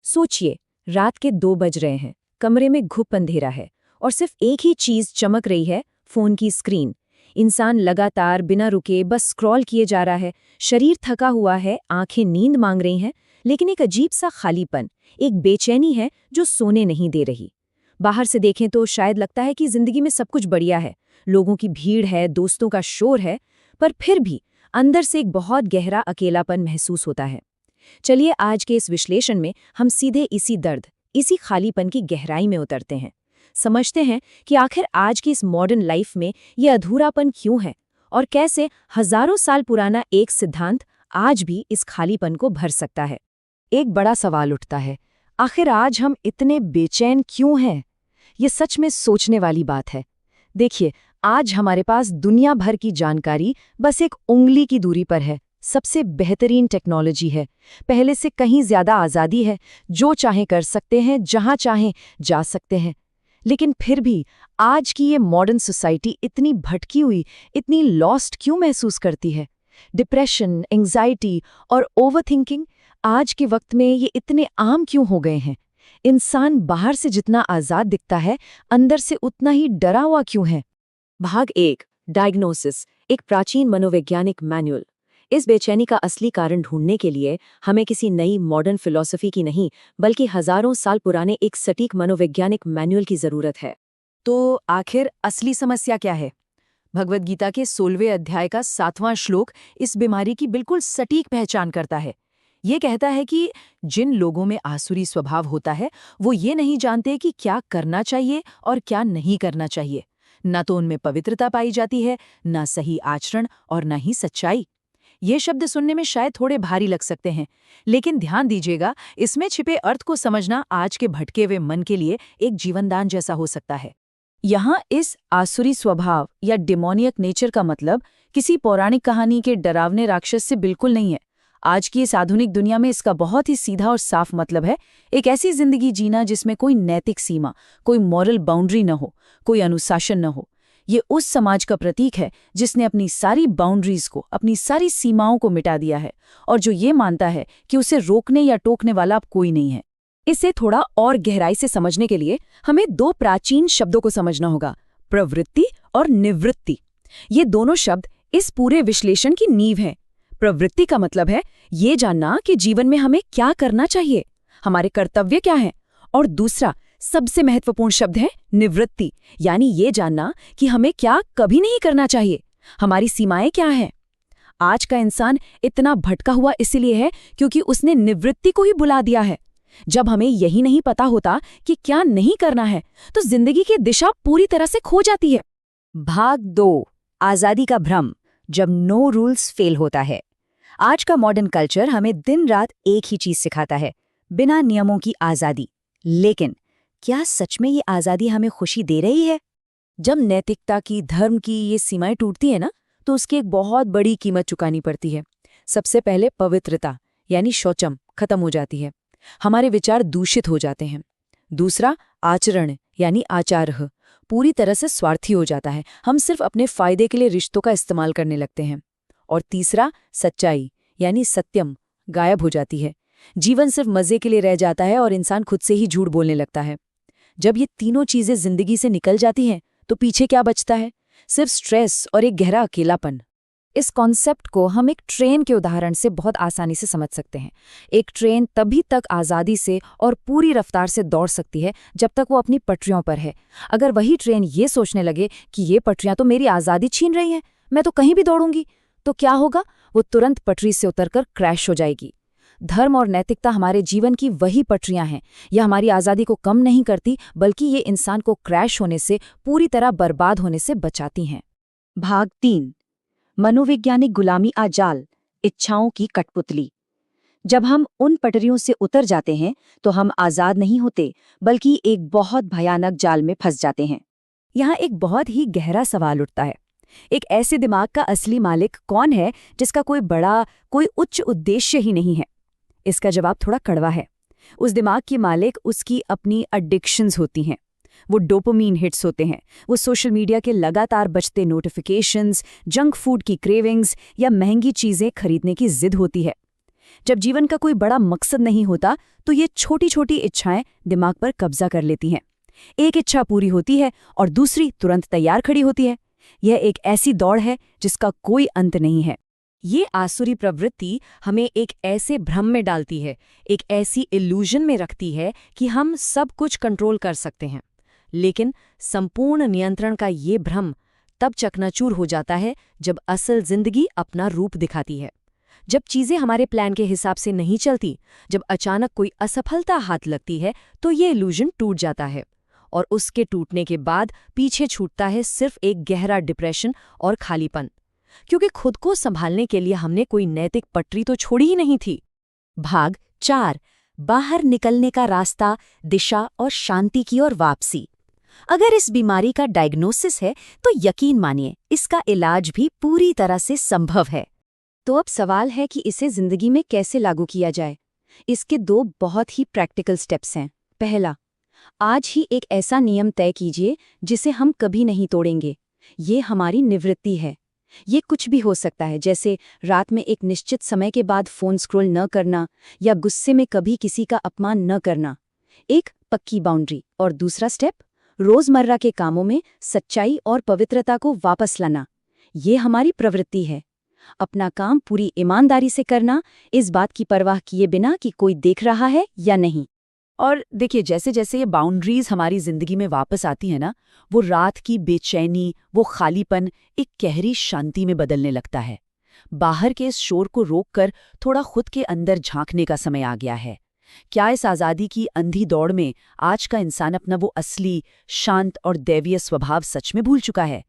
सोचिए, रात के 2 बज रहे हैं, कमरे में घुप अंधेरा है और सिर्फ एक ही चीज चमक रही है, फोन की स्क्रीन। इंसान लगातार बिना रुके बस स्क्रॉल किए जा रहा है, शरीर थका हुआ है, आंखें नींद मांग रही हैं, लेकिन एक अजीब सा खालीपन, एक बेचैनी है जो सोने नहीं दे रही। बाहर से देखें तो शायद लगता है कि जिंदगी में सब कुछ बढ़िया है, लोगों की भीड़ है, दोस्तों का शोर है, पर फिर भी अंदर से एक बहुत गहरा अकेलापन महसूस होता है। चलिए आज के इस विश्लेषण में हम सीधे इसी दर्द, इसी खालीपन की गहराई में उतरते हैं। समझते हैं कि आखिर आज की इस मॉडर्न लाइफ में ये अधूरापन क्यों है और कैसे हजारों साल पुराना एक सिद्धांत आज भी इस खालीपन को भर सकता है। एक बड़ा सवाल उठता है, आखिर आज हम इतने बेचैन क्यों हैं? ये सच में सोचने वाली बात है। देखिए, आज हमारे पास दुनिया भर की जानकारी बस एक उंगली की दूरी पर है। सबसे बेहतरीन टेक्नोलॉजी है, पहले से कहीं ज्यादा आज़ादी है, जो चाहे कर सकते हैं, जहां चाहे जा सकते हैं। लेकिन फिर भी आज की ये मॉडर्न सोसाइटी इतनी भटकी हुई, इतनी लॉस्ट क्यों महसूस करती है? डिप्रेशन, एंग्जाइटी और ओवरथिंकिंग आज के वक्त में ये इतने आम क्यों हो गए हैं? इंसान बाहर से जितना आज़ाद दिखता है, अंदर से उतना ही डरा हुआ क्यों है? भाग 1, डायग्नोसिस, एक प्राचीन मनोवैज्ञानिक मैनुअल। इस बेचैनी का असली कारण ढूंढने के लिए हमें किसी नई मॉडर्न फिलॉसफी की नहीं, बल्कि हजारों साल पुराने एक सटीक मनोवैज्ञानिक मैनुअल की जरूरत है। तो आखिर असली समस्या क्या है? भगवद गीता के 16वें अध्याय का 7वां श्लोक इस बीमारी की बिल्कुल सटीक पहचान करता है। ये कहता है कि जिन लोगों में आसुरी स्वभाव होता है, वो ये नहीं जानते कि क्या करना चाहिए और क्या नहीं करना चाहिए। न तो उनमें पवित्रता पाई जाती है, न सही आचरण और न ही सच्चाई। ये शब्द सुनने में शायद थोड़े भारी लग सकते हैं, लेकिन ध्यान दीजिएगा, इसमें छिपे अर्थ को समझना आज के भटके हुए मन के लिए एक जीवनदान जैसा हो सकता है। यहाँ इस आसुरी स्वभाव या डिमोनियक नेचर का मतलब किसी पौराणिक कहानी के डरावने राक्षस से बिल्कुल नहीं है। आज की इस आधुनिक दुनिया में इसका बहुत ही सीधा और साफ मतलब है एक ऐसी जिंदगी जीना जिसमें कोई नैतिक सीमा, कोई मॉरल बाउंड्री न हो, कोई अनुशासन न हो। ये उस समाज का प्रतीक है जिसने अपनी सारी बाउंड्रीज को, अपनी सारी सीमाओं को मिटा दिया है और जो ये मानता है कि उसे रोकने या टोकने वाला अब कोई नहीं है। इसे थोड़ा और गहराई से समझने के लिए हमें 2 प्राचीन शब्दों को समझना होगा, प्रवृत्ति और निवृत्ति। ये दोनों शब्द इस पूरे विश्लेषण की नींव हैं। प्रवृत्ति का मतलब है ये जानना कि जीवन में हमें क्या करना चाहिए, हमारे कर्तव्य क्या हैं, और दूसरा सबसे महत्वपूर्ण शब्द है निवृत्ति, यानी ये जानना कि हमें क्या कभी नहीं करना चाहिए, हमारी सीमाएं क्या हैं। आज का इंसान इतना भटका हुआ इसलिए है क्योंकि उसने निवृत्ति को ही भुला दिया है। जब हमें यही नहीं पता होता कि क्या नहीं करना है, तो जिंदगी की दिशा पूरी तरह से खो जाती है। भाग 2, आजादी का भ्रम, जब नो रूल्स फेल होता है। आज का मॉडर्न कल्चर हमें दिन रात एक ही चीज सिखाता है, बिना नियमों की आजादी। लेकिन क्या सच में ये आजादी हमें खुशी दे रही है? जब नैतिकता की, धर्म की ये सीमाएं टूटती है ना, तो उसकी एक बहुत बड़ी कीमत चुकानी पड़ती है। सबसे पहले पवित्रता यानी शौचम खत्म हो जाती है, हमारे विचार दूषित हो जाते हैं। दूसरा, आचरण यानी आचारह पूरी तरह से स्वार्थी हो जाता है, हम सिर्फ अपने फायदे के लिए रिश्तों का इस्तेमाल करने लगते हैं। और तीसरा, सच्चाई यानी सत्यम गायब हो जाती है, जीवन सिर्फ मजे के लिए रह जाता है और इंसान खुद से ही झूठ बोलने लगता है। जब ये तीनों चीजें जिंदगी से निकल जाती हैं, तो पीछे क्या बचता है? सिर्फ स्ट्रेस और एक गहरा अकेलापन। इस कॉन्सेप्ट को हम एक ट्रेन के उदाहरण से बहुत आसानी से समझ सकते हैं। एक ट्रेन तभी तक आज़ादी से और पूरी रफ्तार से दौड़ सकती है जब तक वो अपनी पटरियों पर है। अगर वही ट्रेन ये सोचने लगे कि ये पटरियां तो मेरी आज़ादी छीन रही हैं, मैं तो कहीं भी दौड़ूंगी, तो क्या होगा? वो तुरंत पटरी से उतरकर क्रैश हो जाएगी। धर्म और नैतिकता हमारे जीवन की वही पटरियां हैं। यह हमारी आज़ादी को कम नहीं करती, बल्कि ये इंसान को क्रैश होने से, पूरी तरह बर्बाद होने से बचाती हैं। भाग 3, मनोवैज्ञानिक गुलामी आ जाल, इच्छाओं की कठपुतली। जब हम उन पटरियों से उतर जाते हैं तो हम आज़ाद नहीं होते, बल्कि एक बहुत भयानक जाल में फंस जाते हैं। यहाँ एक बहुत ही गहरा सवाल उठता है, एक ऐसे दिमाग का असली मालिक कौन है जिसका कोई बड़ा, कोई उच्च उद्देश्य ही नहीं है? इसका जवाब थोड़ा कड़वा है। उस दिमाग की मालिक उसकी अपनी एडिक्शंस होती हैं। वो डोपामीन हिट्स होते हैं, वो सोशल मीडिया के लगातार बजते नोटिफिकेशंस, जंक फूड की क्रेविंग्स या महंगी चीज़ें खरीदने की जिद होती है। जब जीवन का कोई बड़ा मकसद नहीं होता तो ये छोटी छोटी इच्छाएं दिमाग पर कब्जा कर लेती हैं। एक इच्छा पूरी होती है और दूसरी तुरंत तैयार खड़ी होती है। यह एक ऐसी दौड़ है जिसका कोई अंत नहीं है। ये आसुरी प्रवृत्ति हमें एक ऐसे भ्रम में डालती है, एक ऐसी इल्यूजन में रखती है कि हम सब कुछ कंट्रोल कर सकते हैं। लेकिन संपूर्ण नियंत्रण का ये भ्रम तब चकनाचूर हो जाता है जब असल जिंदगी अपना रूप दिखाती है। जब चीजें हमारे प्लान के हिसाब से नहीं चलती, जब अचानक कोई असफलता हाथ लगती है, तो ये इल्यूजन टूट जाता है। और उसके टूटने के बाद पीछे छूटता है सिर्फ एक गहरा डिप्रेशन और खालीपन, क्योंकि खुद को संभालने के लिए हमने कोई नैतिक पटरी तो छोड़ी ही नहीं थी। भाग 4, बाहर निकलने का रास्ता, दिशा और शांति की ओर वापसी। अगर इस बीमारी का डायग्नोसिस है तो यकीन मानिए इसका इलाज भी पूरी तरह से संभव है। तो अब सवाल है कि इसे जिंदगी में कैसे लागू किया जाए। इसके 2 बहुत ही प्रैक्टिकल स्टेप्स हैं। पहला, आज ही एक ऐसा नियम तय कीजिए जिसे हम कभी नहीं तोड़ेंगे। ये हमारी निवृत्ति है। ये कुछ भी हो सकता है, जैसे रात में एक निश्चित समय के बाद फोन स्क्रॉल न करना या गुस्से में कभी किसी का अपमान न करना। एक पक्की बाउंड्री। और दूसरा स्टेप, रोजमर्रा के कामों में सच्चाई और पवित्रता को वापस लाना। ये हमारी प्रवृत्ति है। अपना काम पूरी ईमानदारी से करना, इस बात की परवाह किए बिना कि कोई देख रहा है या नहीं। और देखिए, जैसे जैसे ये बाउंड्रीज हमारी जिंदगी में वापस आती है ना, वो रात की बेचैनी, वो खालीपन एक गहरी शांति में बदलने लगता है। बाहर के इस शोर को रोककर थोड़ा खुद के अंदर झांकने का समय आ गया है। क्या इस आज़ादी की अंधी दौड़ में आज का इंसान अपना वो असली, शांत और दैवीय स्वभाव सच में भूल चुका है?